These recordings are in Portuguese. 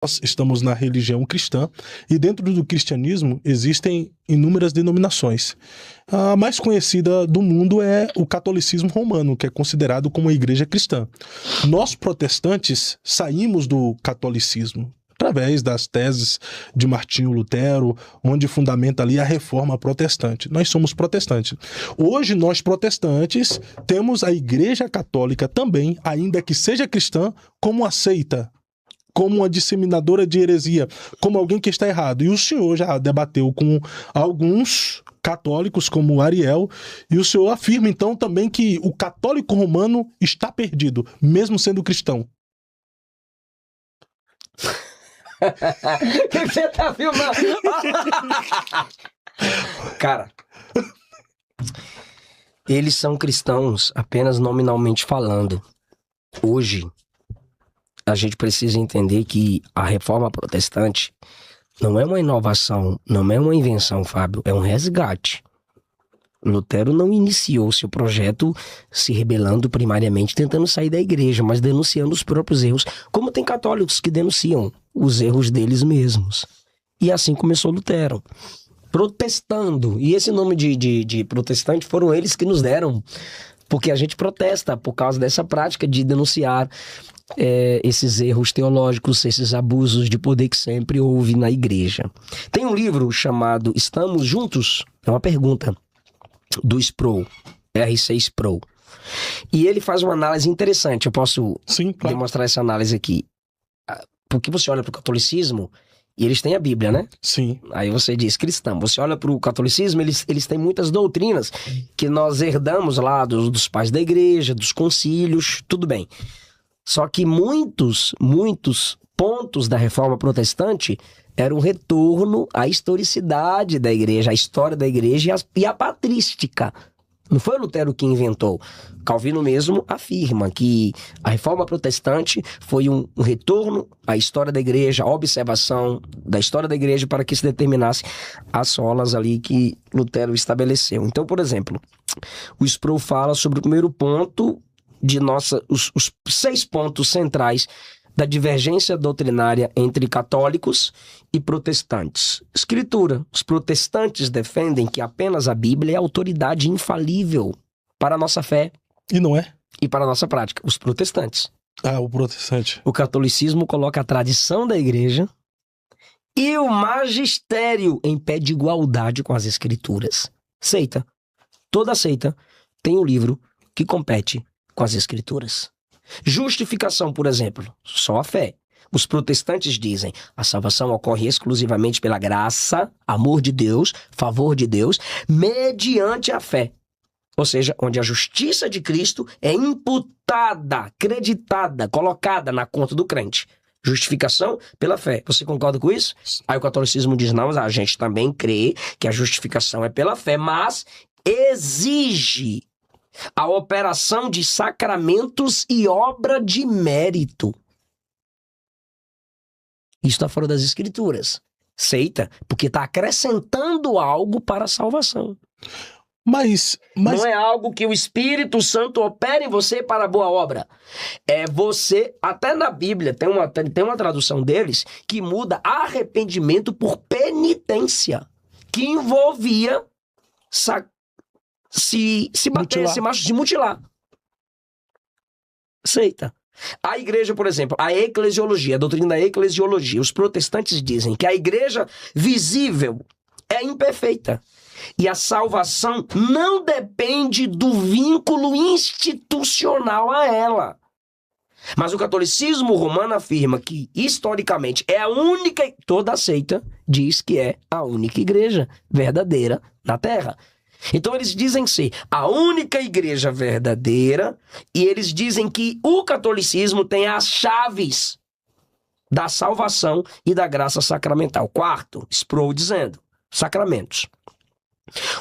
Nós estamos na religião cristã e dentro do cristianismo existem inúmeras denominações. A mais conhecida do mundo é o catolicismo romano, que é considerado como a igreja cristã. Nós, protestantes, saímos do catolicismo através das teses de Martinho Lutero, onde fundamenta ali a reforma protestante. Nós somos protestantes. Hoje, nós protestantes temos a igreja católica também, ainda que seja cristã, como uma seita, como uma disseminadora de heresia, como alguém que está errado. E o senhor já debateu com alguns católicos, como Ariel, e o senhor afirma, então, também que o católico romano está perdido, mesmo sendo cristão. O que você tá filmando? Cara, eles são cristãos apenas nominalmente falando. Hoje, a gente precisa entender que a reforma protestante não é uma inovação, não é uma invenção, Fábio, é um resgate. Lutero não iniciou seu projeto se rebelando primariamente, tentando sair da igreja, mas denunciando os próprios erros, como tem católicos que denunciam os erros deles mesmos. E assim começou Lutero, protestando. E esse nome de protestante foram eles que nos deram, porque a gente protesta por causa dessa prática de denunciar esses erros teológicos, esses abusos de poder que sempre houve na igreja. Tem um livro chamado Estamos Juntos? É uma pergunta do Sproul, R.C. Sproul. E ele faz uma análise interessante. Eu posso demonstrar essa análise aqui. Porque você olha para o catolicismo e eles têm a Bíblia, né? Sim. Aí você diz cristão. Você olha para o catolicismo, eles têm muitas doutrinas que nós herdamos lá dos pais da igreja, dos concílios, tudo bem. Só que muitos pontos da reforma protestante eram um retorno à historicidade da igreja, à história da igreja e à patrística. Não foi Lutero que inventou. Calvino mesmo afirma que a reforma protestante foi um retorno à história da igreja, à observação da história da igreja para que se determinasse as solas ali que Lutero estabeleceu. Então, por exemplo, o Sproul fala sobre o primeiro ponto os 6 pontos centrais da divergência doutrinária entre católicos e protestantes. Escritura. Os protestantes defendem que apenas a Bíblia é a autoridade infalível para a nossa fé. E não é? E para a nossa prática. Os protestantes. O protestante. O catolicismo coloca a tradição da igreja e o magistério em pé de igualdade com as escrituras. Seita. Toda seita tem um livro que compete com as escrituras. Justificação, por exemplo, só a fé. Os protestantes dizem, a salvação ocorre exclusivamente pela graça, amor de Deus, favor de Deus, mediante a fé. Ou seja, onde a justiça de Cristo é imputada, acreditada, colocada na conta do crente. Justificação pela fé. Você concorda com isso? Aí o catolicismo diz, não, a gente também crê que a justificação é pela fé, mas exige a operação de sacramentos e obra de mérito. Isso está fora das escrituras. Seita, porque está acrescentando algo para a salvação. Mas não é algo que o Espírito Santo opere em você para a boa obra. É você, até na Bíblia, tem uma tradução deles que muda arrependimento por penitência, que envolvia se bater, se mutilar. Seita. A igreja, por exemplo, a eclesiologia, a doutrina da eclesiologia, os protestantes dizem que a igreja visível é imperfeita e a salvação não depende do vínculo institucional a ela. Mas o catolicismo romano afirma que, historicamente, é a única, toda seita diz que é a única igreja verdadeira na Terra. Então eles dizem ser a única igreja verdadeira e eles dizem que o catolicismo tem as chaves da salvação e da graça sacramental. Quarto, Sproul dizendo, sacramentos.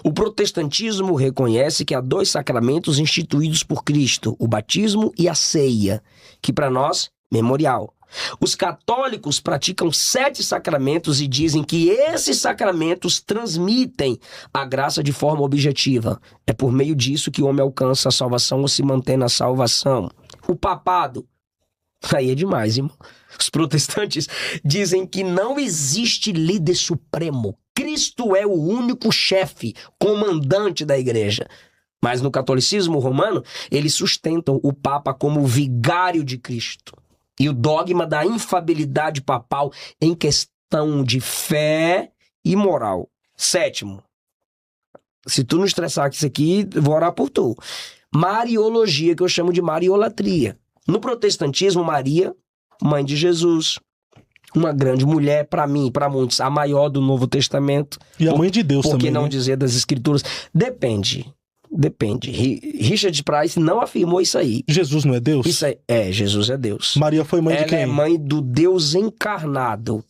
O protestantismo reconhece que há 2 sacramentos instituídos por Cristo, o batismo e a ceia, que para nós, memorial. Os católicos praticam 7 sacramentos e dizem que esses sacramentos transmitem a graça de forma objetiva. É por meio disso que o homem alcança a salvação ou se mantém na salvação. O papado Aí é demais, irmão. Os protestantes dizem que não existe líder supremo. Cristo é o único chefe, comandante da igreja. Mas no catolicismo romano, eles sustentam o Papa como vigário de Cristo. E o dogma da infalibilidade papal em questão de fé e moral. 7º. Se tu não estressar com isso aqui, vou orar por tu. Mariologia, que eu chamo de mariolatria. No protestantismo, Maria, mãe de Jesus, uma grande mulher, para mim e para muitos, a maior do Novo Testamento. E a mãe de Deus também. Por que também, não né? dizer das Escrituras? Depende. Richard Price não afirmou isso aí. Jesus não é Deus? Isso Jesus é Deus. Maria foi mãe de quem? Ela é mãe do Deus encarnado.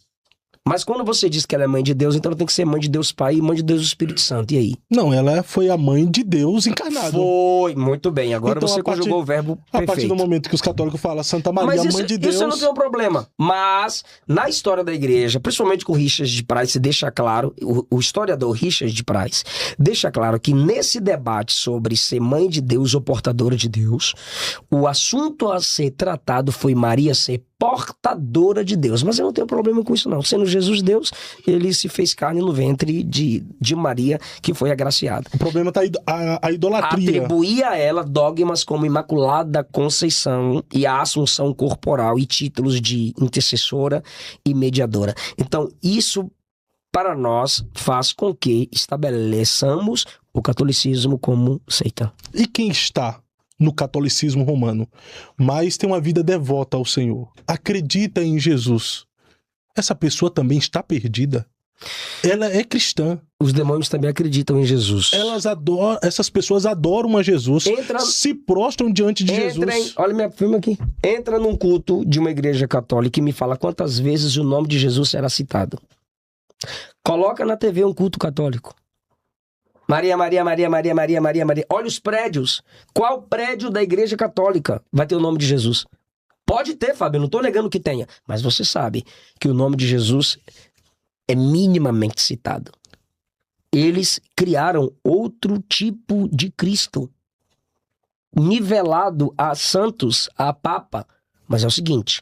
Mas quando você diz que ela é mãe de Deus, então ela tem que ser mãe de Deus Pai e mãe de Deus Espírito Santo. E aí? Não, ela foi a mãe de Deus encarnado. Foi, muito bem. Agora então, você conjugou o verbo perfeito. A partir do momento que os católicos falam Santa Maria, mãe de Deus... Isso não tem um problema. Mas, na história da igreja, principalmente com Richard Price, deixa claro, o historiador Richard Price, deixa claro que nesse debate sobre ser mãe de Deus ou portadora de Deus, o assunto a ser tratado foi Maria ser portadora de Deus. Mas eu não tenho problema com isso, não. Sendo Jesus Deus, ele se fez carne no ventre de Maria, que foi agraciada. O problema está a idolatria. Atribuir a ela dogmas como Imaculada Conceição e a Assunção Corporal e títulos de intercessora e mediadora. Então, isso, para nós, faz com que estabeleçamos o catolicismo como seita. E quem está no catolicismo romano, mas tem uma vida devota ao Senhor, acredita em Jesus, essa pessoa também está perdida? Ela é cristã. Os demônios também acreditam em Jesus. Essas pessoas adoram a Jesus, se prostram diante de Jesus. Olha minha filma aqui. Entra num culto de uma igreja católica e me fala quantas vezes o nome de Jesus será citado. Coloca na TV um culto católico. Maria, Maria, Maria, Maria, Maria, Maria, Maria. Olha os prédios. Qual prédio da igreja católica vai ter o nome de Jesus? Pode ter, Fábio, eu não estou negando que tenha. Mas você sabe que o nome de Jesus é minimamente citado. Eles criaram outro tipo de Cristo, nivelado a santos, a papa. Mas é o seguinte,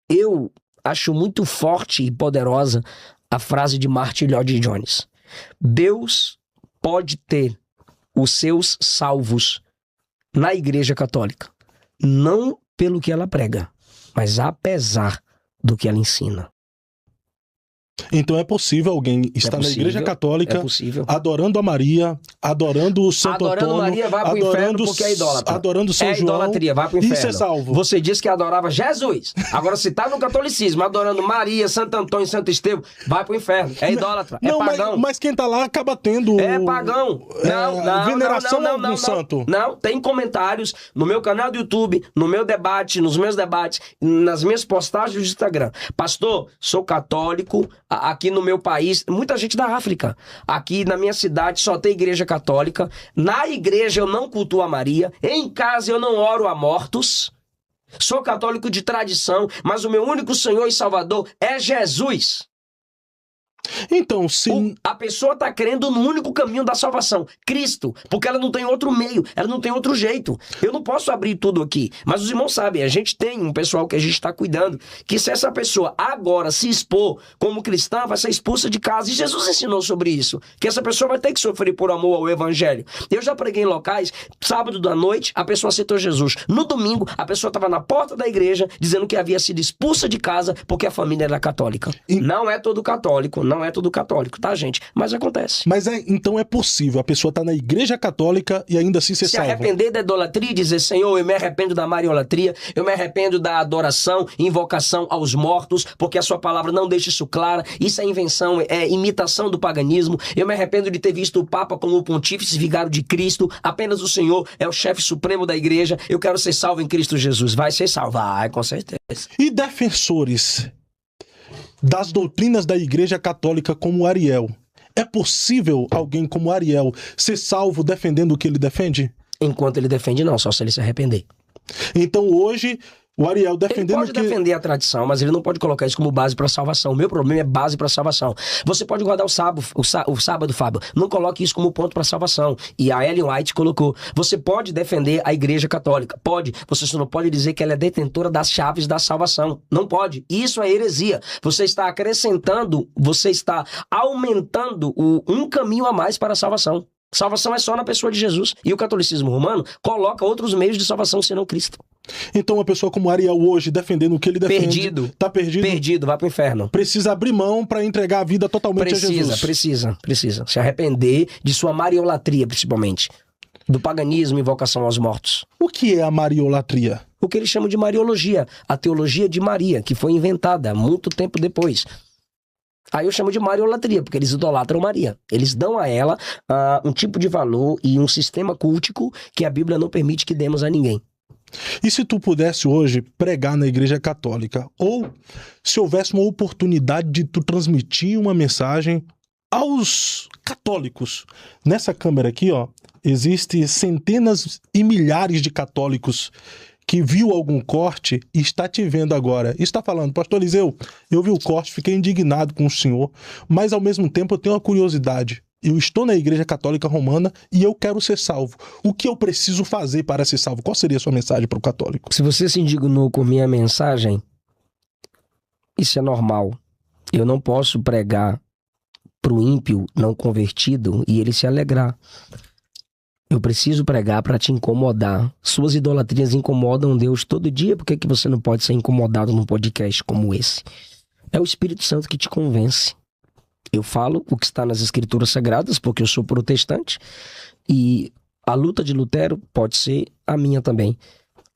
eu acho muito forte e poderosa a frase de Martin Lloyd Jones. Deus pode ter os seus salvos na Igreja Católica, não pelo que ela prega, mas apesar do que ela ensina. Então é possível alguém estar na Igreja Católica adorando a Maria, adorando o Santo Antônio, adorando Maria, vai pro inferno porque é idólatra. Adorando São João, idolatria, vai pro inferno. E ser salvo. Você disse que adorava Jesus. Agora, se tá no catolicismo, adorando Maria, Santo Antônio e Santo Estevão, vai pro inferno. É idólatra, é pagão. Mas quem tá lá acaba tendo... É pagão. Veneração a algum santo. Não, tem comentários no meu canal do YouTube, no meu debate, nos meus debates, nas minhas postagens do Instagram. Pastor, sou católico, aqui no meu país, muita gente da África. Aqui na minha cidade só tem igreja católica. Na igreja eu não cultuo a Maria. Em casa eu não oro a mortos. Sou católico de tradição, mas o meu único Senhor e Salvador é Jesus. Então, se... A pessoa está crendo no único caminho da salvação, Cristo, porque ela não tem outro meio, ela não tem outro jeito. Eu não posso abrir tudo aqui, mas os irmãos sabem, a gente tem um pessoal que a gente está cuidando, que se essa pessoa agora se expor como cristã, vai ser expulsa de casa. E Jesus ensinou sobre isso, que essa pessoa vai ter que sofrer por amor ao evangelho. Eu já preguei em locais, sábado da noite, a pessoa aceitou Jesus. No domingo, a pessoa estava na porta da igreja, dizendo que havia sido expulsa de casa porque a família era católica. Não é todo católico, não é todo católico, tá, gente? Mas acontece. Mas então é possível a pessoa tá na igreja católica e ainda assim ser salva. Se arrepender da idolatria e dizer, Senhor, eu me arrependo da mariolatria, eu me arrependo da adoração, invocação aos mortos, porque a sua palavra não deixa isso claro, isso é invenção, é imitação do paganismo, eu me arrependo de ter visto o Papa como o pontífice vigário de Cristo, apenas o Senhor é o chefe supremo da igreja, eu quero ser salvo em Cristo Jesus. Vai ser salvo, vai, com certeza. E defensores das doutrinas da Igreja Católica como Ariel, é possível alguém como Ariel ser salvo defendendo o que ele defende? Enquanto ele defende, não, só se ele se arrepender. Então hoje O Ariel Ele defendendo pode que... defender a tradição, mas ele não pode colocar isso como base para salvação. O meu problema é base para salvação. Você pode guardar o sábado, Fábio. Não coloque isso como ponto para salvação. E a Ellen White colocou. Você pode defender a Igreja Católica. Pode. Você só não pode dizer que ela é detentora das chaves da salvação. Não pode. Isso é heresia. Você está acrescentando, você está aumentando um caminho a mais para a salvação. Salvação é só na pessoa de Jesus. E o catolicismo romano coloca outros meios de salvação senão Cristo. Então uma pessoa como Ariel hoje, defendendo o que ele defende... Perdido. Tá perdido. Perdido, vai pro inferno. Precisa abrir mão para entregar a vida totalmente a Jesus. Precisa. Se arrepender de sua mariolatria, principalmente. Do paganismo e invocação aos mortos. O que é a mariolatria? O que eles chamam de mariologia. A teologia de Maria, que foi inventada muito tempo depois. Aí eu chamo de mariolatria, porque eles idolatram Maria. Eles dão a ela um tipo de valor e um sistema cultico que a Bíblia não permite que demos a ninguém. E se tu pudesse hoje pregar na Igreja Católica, ou se houvesse uma oportunidade de tu transmitir uma mensagem aos católicos? Nessa câmera aqui, ó, existem centenas e milhares de católicos que viu algum corte e está te vendo agora. E está falando, pastor Eliseu, eu vi o corte, fiquei indignado com o senhor, mas ao mesmo tempo eu tenho uma curiosidade. Eu estou na Igreja Católica Romana e eu quero ser salvo. O que eu preciso fazer para ser salvo? Qual seria a sua mensagem para o católico? Se você se indignou com minha mensagem, isso é normal. Eu não posso pregar para o ímpio não convertido e ele se alegrar. Eu preciso pregar para te incomodar. Suas idolatrias incomodam Deus todo dia. Por que você não pode ser incomodado num podcast como esse? É o Espírito Santo que te convence. Eu falo o que está nas Escrituras Sagradas, porque eu sou protestante. E a luta de Lutero pode ser a minha também.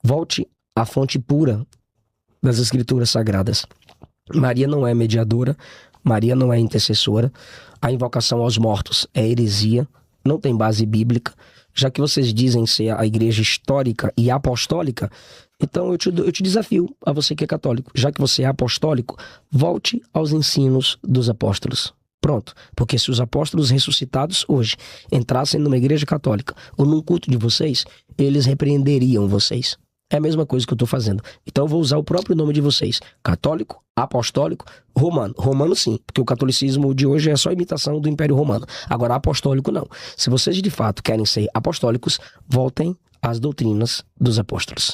Volte à fonte pura das Escrituras Sagradas. Maria não é mediadora. Maria não é intercessora. A invocação aos mortos é heresia. Não tem base bíblica. Já que vocês dizem ser a igreja histórica e apostólica, então eu te desafio, a você que é católico. Já que você é apostólico, volte aos ensinos dos apóstolos. Pronto. Porque se os apóstolos ressuscitados hoje entrassem numa igreja católica ou num culto de vocês, eles repreenderiam vocês. É a mesma coisa que eu estou fazendo. Então eu vou usar o próprio nome de vocês. Católico, apostólico, romano. Romano sim, porque o catolicismo de hoje é só imitação do Império Romano. Agora apostólico não. Se vocês de fato querem ser apostólicos, voltem às doutrinas dos apóstolos.